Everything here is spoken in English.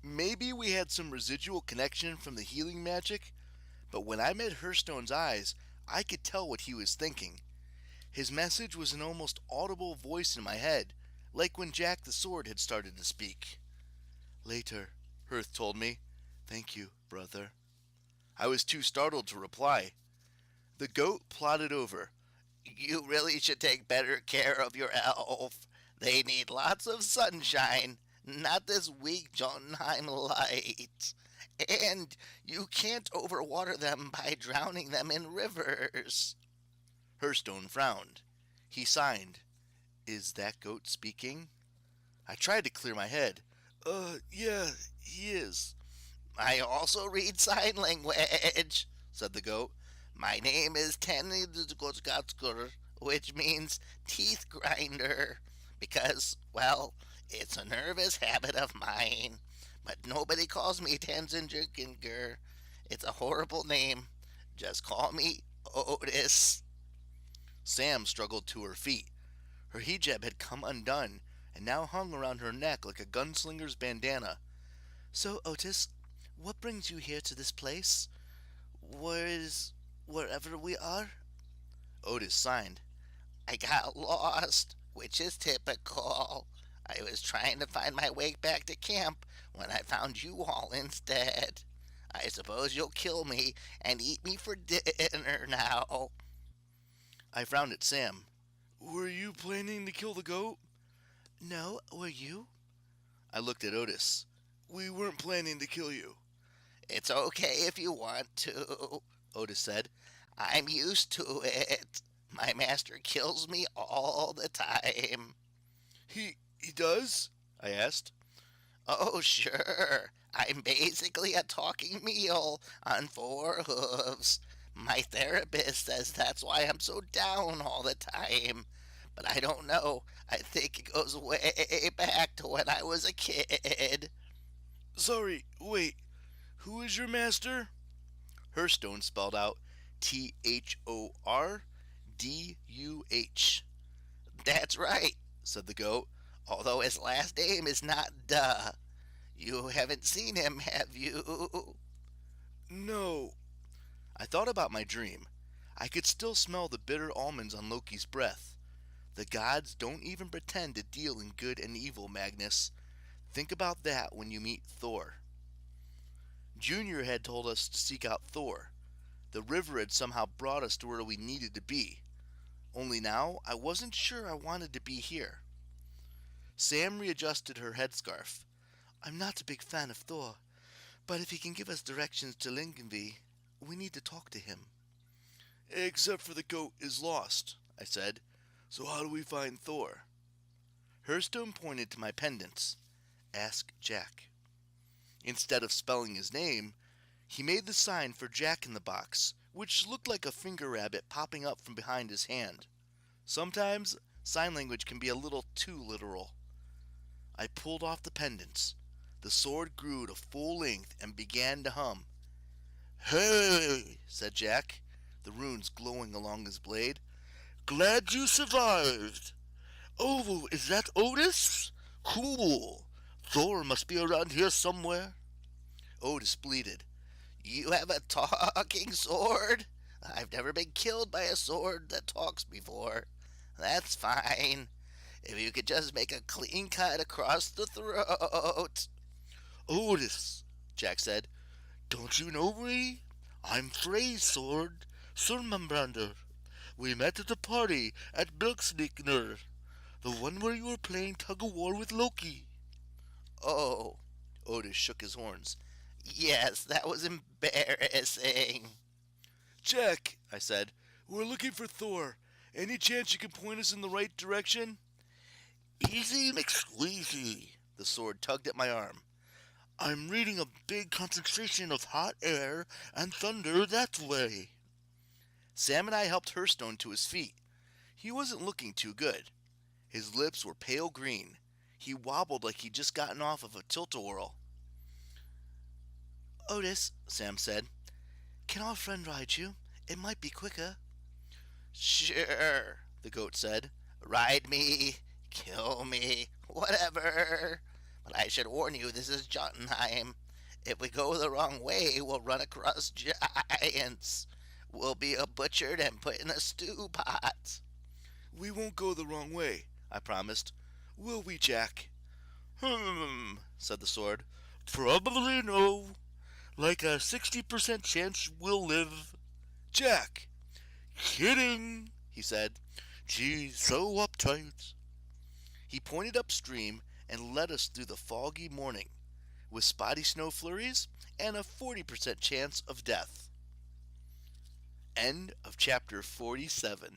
Maybe we had some residual connection from the healing magic, but when I met Hearthstone's eyes, I could tell what he was thinking. His message was an almost audible voice in my head, like when Jack the Sword had started to speak. Later, Hearth told me. Thank you, brother. I was too startled to reply. The goat plodded over. You really should take better care of your elf. They need lots of sunshine, not this weak Jotunheim light. And you can't overwater them by drowning them in rivers. Hearthstone frowned. He signed. Is that goat speaking? I tried to clear my head. Yeah, he is. I also read sign language, said the goat. My name is Tenidgotskur, which means teeth grinder, because, well, it's a nervous habit of mine. But nobody calls me Tanzinjinger. It's a horrible name. Just call me Otis. Sam struggled to her feet. Her hijab had come undone and now hung around her neck like a gunslinger's bandana. So, Otis, what brings you here to this place? Wherever we are? Otis signed. I got lost, which is typical. I was trying to find my way back to camp when I found you all instead. I suppose you'll kill me and eat me for dinner now. I frowned at Sam. Were you planning to kill the goat? No, were you? I looked at Otis. We weren't planning to kill you. It's okay if you want to, Otis said. I'm used to it. My master kills me all the time. He does? I asked. Oh, sure. I'm basically a talking meal on four hooves. My therapist says that's why I'm so down all the time. But I don't know. I think it goes way back to when I was a kid. Sorry, wait. Who is your master? Hearthstone spelled out Thorduh. That's right, said the goat, although his last name is not Duh. You haven't seen him, have you? No. I thought about my dream. I could still smell the bitter almonds on Loki's breath. The gods don't even pretend to deal in good and evil, Magnus. Think about that when you meet Thor. Junior had told us to seek out Thor. The river had somehow brought us to where we needed to be. Only now, I wasn't sure I wanted to be here. Sam readjusted her headscarf. I'm not a big fan of Thor, but if he can give us directions to Lincolnby, we need to talk to him. Except for the goat is lost, I said. So how do we find Thor? Hearthstone pointed to my pendants. Ask Jack. Instead of spelling his name, he made the sign for Jack in the Box, which looked like a finger rabbit popping up from behind his hand. Sometimes, sign language can be a little too literal. I pulled off the pendants. The sword grew to full length and began to hum. Hey, said Jack, the runes glowing along his blade. Glad you survived. Oh, is that Otis? Cool. Thor must be around here somewhere. Otis bleated. You have a talking sword? I've never been killed by a sword that talks before. That's fine. If you could just make a clean cut across the throat. Otis, Jack said, don't you know me? I'm Frey's sword, Surmambrander. We met at a party at Bilksnikner, the one where you were playing tug-of-war with Loki. Oh, Otis shook his horns. Yes, that was embarrassing. Jack, I said, we're looking for Thor. Any chance you can point us in the right direction? Easy McSqueezy. The sword tugged at my arm. I'm reading a big concentration of hot air and thunder that way. Sam and I helped Hearthstone to his feet. He wasn't looking too good. His lips were pale green. He wobbled like he'd just gotten off of a tilt-a-whirl. Otis, Sam said, can our friend ride you? It might be quicker. Sure, the goat said. Ride me, kill me, whatever. But I should warn you, this is Jotunheim. If we go the wrong way, we'll run across giants. We'll be butchered and put in a stew pot. We won't go the wrong way, I promised. Will we, Jack? Said the sword. Probably no. Like a 60% chance we'll live. Jack! Kidding, he said. She's so uptight. He pointed upstream and led us through the foggy morning, with spotty snow flurries and a 40% chance of death. End of chapter 47.